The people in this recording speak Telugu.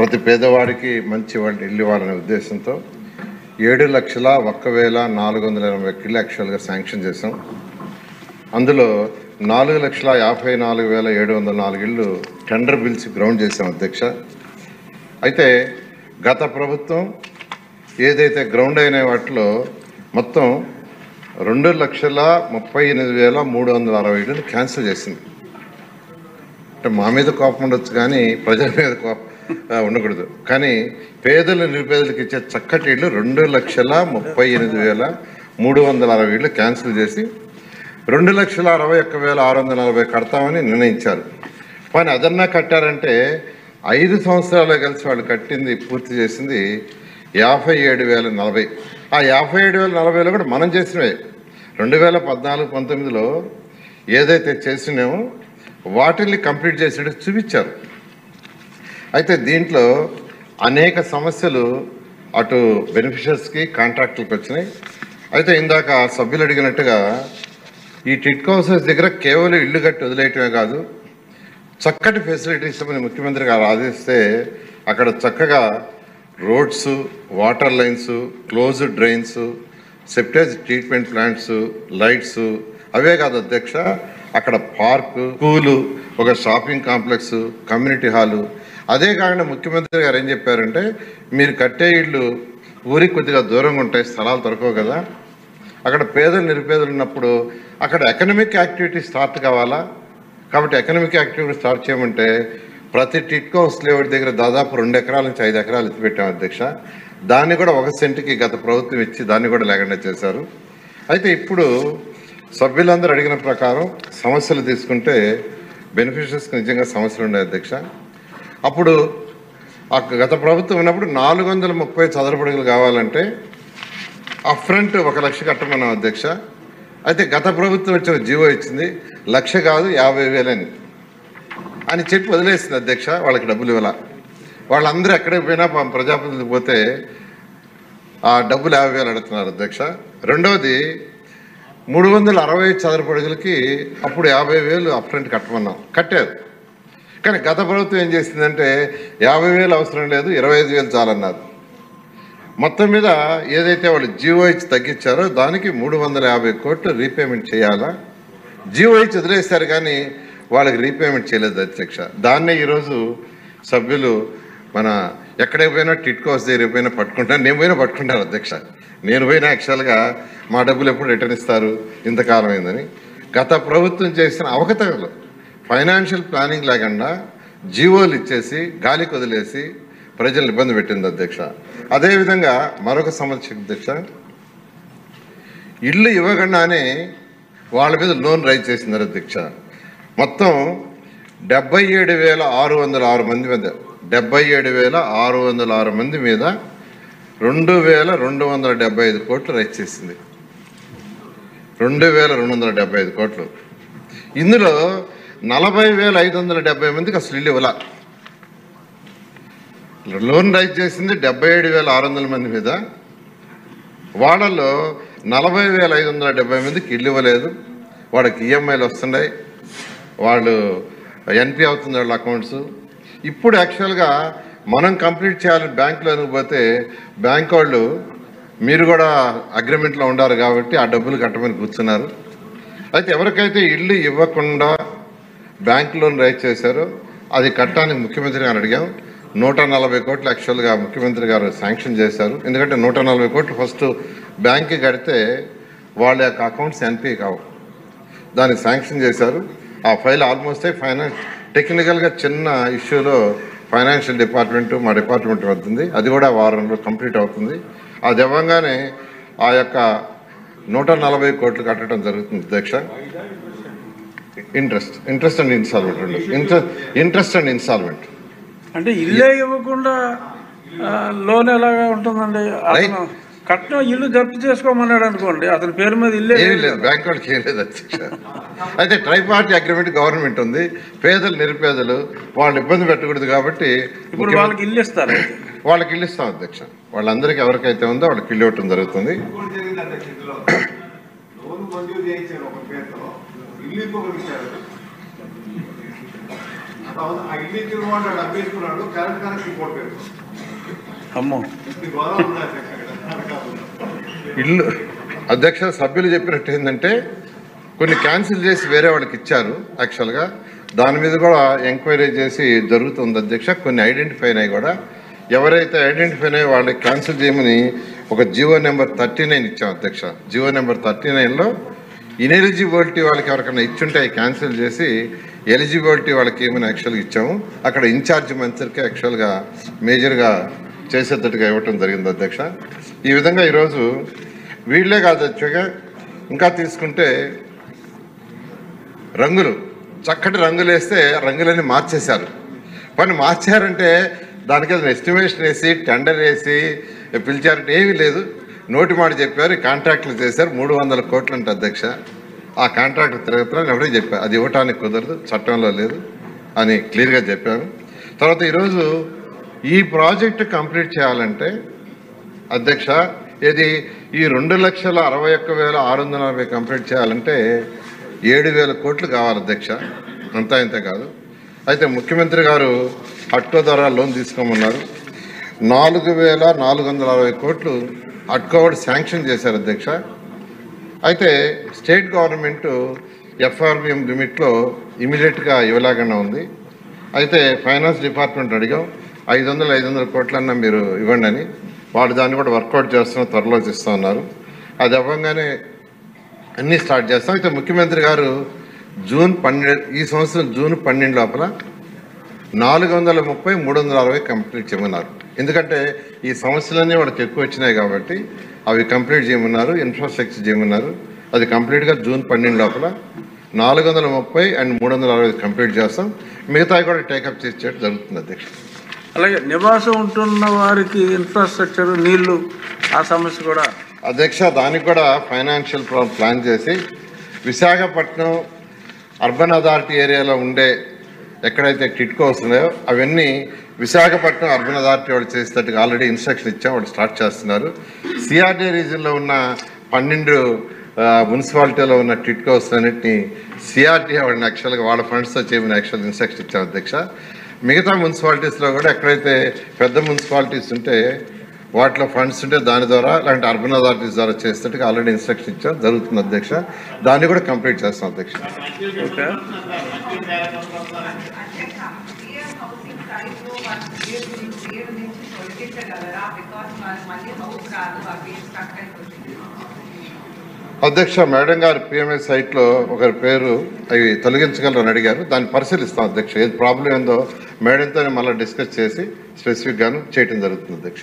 ప్రతి పేదవాడికి మంచి ఇల్లు ఇవ్వాలనే ఉద్దేశంతో 7,01,480 ఇళ్ళు యాక్చువల్గా శాంక్షన్ చేశాం. అందులో 4,54,704 ఇళ్ళు టెండర్ బిల్స్ గ్రౌండ్ చేశాం అధ్యక్ష. అయితే గత ప్రభుత్వం ఏదైతే గ్రౌండ్ అయిన వాటిలో మొత్తం 2,38,360 ఇళ్ళని క్యాన్సిల్ చేసింది. అంటే మా మీద కోపం ఉండొచ్చు కానీ ప్రజల మీద కోపం ఉండకూడదు. కానీ పేదలు నిరుపేదలకు ఇచ్చే చక్కటి ఇళ్ళు 2,38,360 ఇళ్ళు క్యాన్సిల్ చేసి 2,61,640 కడతామని నిర్ణయించారు. కానీ అదన్నా కట్టారంటే 5 సంవత్సరాలు కలిసి వాళ్ళు కట్టింది పూర్తి చేసింది 57,040. ఆ 57,040లో కూడా మనం చేసినవే 2014-19లో ఏదైతే చేసినామో వాటిని కంప్లీట్ చేసేటట్టు చూపించారు. అయితే దీంట్లో అనేక సమస్యలు అటు బెనిఫిషియర్స్కి కాంట్రాక్టులకు వచ్చినాయి. అయితే ఇందాక సభ్యులు అడిగినట్టుగా ఈ టిట్కో హౌసెస్ దగ్గర కేవలం ఇల్లు కట్టి వదిలేయటమే కాదు, చక్కటి ఫెసిలిటీస్ అని ముఖ్యమంత్రి గారు ఆదేశిస్తే అక్కడ చక్కగా roads, water lines, closed drains, septage treatment plants, lights, అవే కాదు అధ్యక్ష, అక్కడ పార్కు, స్కూలు, ఒక షాపింగ్ కాంప్లెక్స్, కమ్యూనిటీ హాలు. అదే కాకుండా ముఖ్యమంత్రి గారు ఏం చెప్పారంటే మీరు కట్టే ఇళ్ళు ఊరికి కొద్దిగా దూరంగా ఉంటాయి, స్థలాలు దొరకవు కదా, అక్కడ పేదలు నిరుపేదలు ఉన్నప్పుడు అక్కడ ఎకనామిక్ యాక్టివిటీ స్టార్ట్ కావాలా. కాబట్టి ఎకనామిక్ యాక్టివిటీ స్టార్ట్ చేయమంటే ప్రతి టిట్కో హౌస్ లేఅవుట్ దగ్గర దాదాపు 2 ఎకరాల నుంచి 5 ఎకరాలు ఎత్తిపెట్టాం అధ్యక్ష. దాన్ని కూడా 1 సెంటుకి గత ప్రభుత్వం ఇచ్చి దాన్ని కూడా లేకుండా చేశారు. అయితే ఇప్పుడు సభ్యులందరూ అడిగిన ప్రకారం సమస్యలు తీసుకుంటే బెనిఫిషియర్స్కి నిజంగా సమస్యలు ఉన్నాయి అధ్యక్ష. అప్పుడు గత ప్రభుత్వం ఉన్నప్పుడు 430 చదరపు అడుగులు కావాలంటే అప్ఫ్రంట్ 1 లక్ష కట్టమన్నాం అధ్యక్ష. అయితే గత ప్రభుత్వం వచ్చిన జీవో ఇచ్చింది 1 లక్ష కాదు 50,000 అని చెప్పి వదిలేసింది అధ్యక్ష. వాళ్ళకి డబ్బులు ఇవ్వాల. వాళ్ళందరూ ఎక్కడికి పోయినా ప్రజాప్రతినిధులు పోతే ఆ డబ్బులు 50,000 అడుగుతున్నారు అధ్యక్ష. రెండవది 360 చదరపు అడుగులకి అప్పుడు 50,000 అప్ఫ్రంట్ కట్టమన్నాం, కట్టారు. కానీ గత ప్రభుత్వం ఏం చేసిందంటే 50,000 అవసరం లేదు 25,000 చాలన్నారు. మొత్తం మీద ఏదైతే వాళ్ళు జీవో ఇచ్చి తగ్గించారో దానికి 350 కోట్లు రీపేమెంట్ చేయాలా. జీవో ఇచ్చి వదిలేస్తారు కానీ వాళ్ళకి రీపేమెంట్ చేయలేదు అధ్యక్ష. దాన్నే ఈరోజు సభ్యులు మన ఎక్కడికి పోయినా టిట్కో హౌస్ దగ్గర పోయినా పట్టుకుంటాను, నేను పోయినా పట్టుకుంటాను అధ్యక్ష. నేను పోయినా యాక్చువల్గా మా డబ్బులు ఎప్పుడు రిటర్న్ ఇస్తారు ఇంతకాలం అయిందని. గత ప్రభుత్వం చేసిన అవకతవకలు, ఫైనాన్షియల్ ప్లానింగ్ లేకుండా జీవోలు ఇచ్చేసి గాలికి వదిలేసి ప్రజలను ఇబ్బంది పెట్టింది అధ్యక్ష. అదేవిధంగా మరొక సమస్య అధ్యక్ష, ఇల్లు ఇవ్వకుండానే వాళ్ళ మీద లోన్ రైజ్ చేసింది అధ్యక్ష. మొత్తం 77,606 మంది మీద 77,606 మంది మీద 2,275 కోట్లు రైజ్ చేసింది. 2,275 కోట్లు. ఇందులో 40,570 మందికి అసలు ఇల్లు ఇవ్వాల. లోన్ రైజ్ చేసింది 77,600 మంది మీద. వాళ్ళలో 40,570 మందికి ఇల్లు ఇవ్వలేదు. వాళ్ళకి ఈఎంఐలు వస్తున్నాయి, వాళ్ళు ఎన్పి అవుతుంది వాళ్ళ అకౌంట్స్. ఇప్పుడు యాక్చువల్గా మనం కంప్లీట్ చేయాలని బ్యాంకులోకి పోతే బ్యాంక్ వాళ్ళు మీరు కూడా అగ్రిమెంట్లో ఉండారు కాబట్టి ఆ డబ్బులు కట్టమని కూర్చున్నారు. అయితే ఎవరికైతే ఇల్లు ఇవ్వకుండా బ్యాంక్ లోన్ రైజ్ చేశారో అది కట్టడానికి ముఖ్యమంత్రి గారు అడిగాం. 140 కోట్లు యాక్చువల్గా ముఖ్యమంత్రి గారు శాంక్షన్ చేశారు. ఎందుకంటే 140 కోట్లు ఫస్ట్ బ్యాంక్కి కడితే వాళ్ళ యొక్క అకౌంట్స్ ఎన్పి కావు, దాన్ని శాంక్షన్ చేశారు. ఆ ఫైల్ ఆల్మోస్ట్ ఫైనాన్స్ టెక్నికల్గా చిన్న ఇష్యూలో ఫైనాన్షియల్ డిపార్ట్మెంటు మా డిపార్ట్మెంట్ అవుతుంది, అది కూడా వారంలో కంప్లీట్ అవుతుంది. అది ఇవ్వగానే ఆ యొక్క 140 కోట్లు కట్టడం జరుగుతుంది అధ్యక్ష. Interest and instalment interest and instalment అంటే ఇల్లే ఇవ్వకుండా లోన్ ఎలాగా ఉంటుందండి? కట్నం ఇల్లు జప్తు చేసుకోమన్నాడు అనుకోండి, అతని పేరు మీద ఇల్లే లేదు, బ్యాంక్ వాళ్ళకి ఏం లేదు అధ్యక్ష. అయితే ట్రైపార్టీ అగ్రిమెంట్ గవర్నమెంట్ ఉంది, పేదలు నిరుపేదలు వాళ్ళు ఇబ్బంది పెట్టకూడదు కాబట్టి ఇప్పుడు వాళ్ళకి ఇల్లు ఇస్తారు. వాళ్ళకి ఇల్లు ఇస్తాం అధ్యక్ష. వాళ్ళందరికీ ఎవరికైతే ఉందో వాళ్ళకి ఇల్లు ఇవ్వటం జరుగుతుంది. అమ్మో ఇల్లు అధ్యక్ష సభ్యులు చెప్పినట్టు ఏంటంటే కొన్ని క్యాన్సిల్ చేసి వేరే వాళ్ళకి ఇచ్చారు. యాక్చువల్గా దాని మీద కూడా ఎంక్వైరీ చేసి జరుగుతుంది అధ్యక్ష. కొన్ని ఐడెంటిఫై అయినాయి కూడా. ఎవరైతే ఐడెంటిఫై అయినాయో వాళ్ళకి క్యాన్సిల్ చేయమని ఒక జియో నెంబర్ 39 ఇచ్చాం అధ్యక్ష. జియో నెంబర్ 39లో ఇన్ఎలిజిబిలిటీ వాళ్ళకి ఎవరికైనా ఇచ్చుంటే క్యాన్సిల్ చేసి ఎలిజిబిలిటీ వాళ్ళకి ఏమైనా యాక్చువల్గా ఇచ్చాము. అక్కడ ఇన్ఛార్జ్ మంత్రికి యాక్చువల్గా మేజర్గా చేసేటట్టుగా ఇవ్వటం జరిగింది అధ్యక్ష. ఈ విధంగా ఈరోజు వీళ్ళే కాదు అధ్యక్ష, ఇంకా తీసుకుంటే రంగులు చక్కటి రంగులు వేస్తే రంగులన్నీ మార్చేశారు. పని మార్చారంటే దానికి ఎస్టిమేషన్ వేసి టెండర్ వేసి పిలిచారంటే ఏమీ లేదు. నోటి మాట చెప్పారు, కాంట్రాక్టులు చేశారు. 300 కోట్లు అంటే అధ్యక్ష. ఆ కాంట్రాక్ట్ తిరుగుతున్నాను ఎవరికి చెప్పారు, అది ఇవ్వటానికి కుదరదు, చట్టంలో లేదు అని క్లియర్గా చెప్పాను. తర్వాత ఈరోజు ఈ ప్రాజెక్టు కంప్లీట్ చేయాలంటే అధ్యక్ష ఇది ఈ 2,61,640 కంప్లీట్ చేయాలంటే 7,000 కోట్లు కావాలి అధ్యక్ష. అంతా ఇంత కాదు. అయితే ముఖ్యమంత్రి గారు అట్కో ద్వారా లోన్ తీసుకోమన్నారు. 4,460 కోట్లు అట్కో కూడా శాంక్షన్ చేశారు అధ్యక్ష. అయితే స్టేట్ గవర్నమెంట్ ఎఫ్ఆర్బిఎం లిమిట్లో ఇమీడియట్గా ఇవ్వలేకుండా ఉంది. అయితే ఫైనాన్స్ డిపార్ట్మెంట్ అడిగాం 500 కోట్లన్నా మీరు ఇవ్వండి అని. వాళ్ళు దాన్ని కూడా వర్కౌట్ చేస్తున్నారు, త్వరలో ఇస్తూ ఉన్నారు. అది అవ్వగానే అన్నీ స్టార్ట్ చేస్తాం. అయితే ముఖ్యమంత్రి గారు ఈ సంవత్సరం జూన్ 12 లోపల 430, 360 కంప్లీట్ చేయమన్నారు. ఎందుకంటే ఈ సమస్యలన్నీ వాళ్ళకి ఎక్కువ వచ్చినాయి కాబట్టి అవి కంప్లీట్ చేయమన్నారు, ఇన్ఫ్రాస్ట్రక్చర్ చేయమన్నారు. అది కంప్లీట్గా జూన్ 12 లోపల 430 అండ్ 360 కంప్లీట్ చేస్తాం. మిగతావి కూడా టేకప్ చేసేటట్టు జరుగుతుంది అధ్యక్ష. అలాగే నివాసం ఉంటున్న వారికి ఇన్ఫ్రాస్ట్రక్చర్, నీళ్లు, ఆ సమస్య కూడా అధ్యక్ష దానికి కూడా ఫైనాన్షియల్ ప్లాన్ చేసి విశాఖపట్నం అర్బన్ అథారిటీ ఏరియాలో ఉండే ఎక్కడైతే టిట్కో వస్తున్నాయో అవన్నీ విశాఖపట్నం అర్బన్ అథారిటీ వాళ్ళు చేసేటట్టుగా ఆల్రెడీ ఇన్స్ట్రక్షన్ ఇచ్చాం. వాళ్ళు స్టార్ట్ చేస్తున్నారు. సిఆర్డీ రీజన్లో ఉన్న 12 మున్సిపాలిటీలో ఉన్న టిట్కో వస్తున్నిటిని సిఆర్డీ వాళ్ళని యాక్చువల్గా వాళ్ళ ఫండ్స్తో చేయమని యాక్చువల్ ఇన్స్ట్రక్షన్ ఇచ్చాం అధ్యక్ష. మిగతా మున్సిపాలిటీస్లో కూడా ఎక్కడైతే పెద్ద మున్సిపాలిటీస్ ఉంటే వాటిలో ఫండ్స్ ఉంటే దాని ద్వారా అలాంటి అర్బన్ అథారిటీస్ ద్వారా చేసేటట్టుగా ఆల్రెడీ ఇన్స్ట్రక్షన్ ఇచ్చాం. జరుగుతుంది అధ్యక్ష. దాన్ని కూడా కంప్లీట్ చేస్తాం అధ్యక్ష. అధ్యక్ష మేడం గారు పిఎంఎస్ సైట్లో ఒకరి పేరు అవి తొలగించగలరని అడిగారు. దాన్ని పరిశీలిస్తాం అధ్యక్ష. ఏది ప్రాబ్లం ఏందో మేడంతో మళ్ళీ డిస్కస్ చేసి స్పెసిఫిక్గాను చేయడం జరుగుతుంది అధ్యక్ష.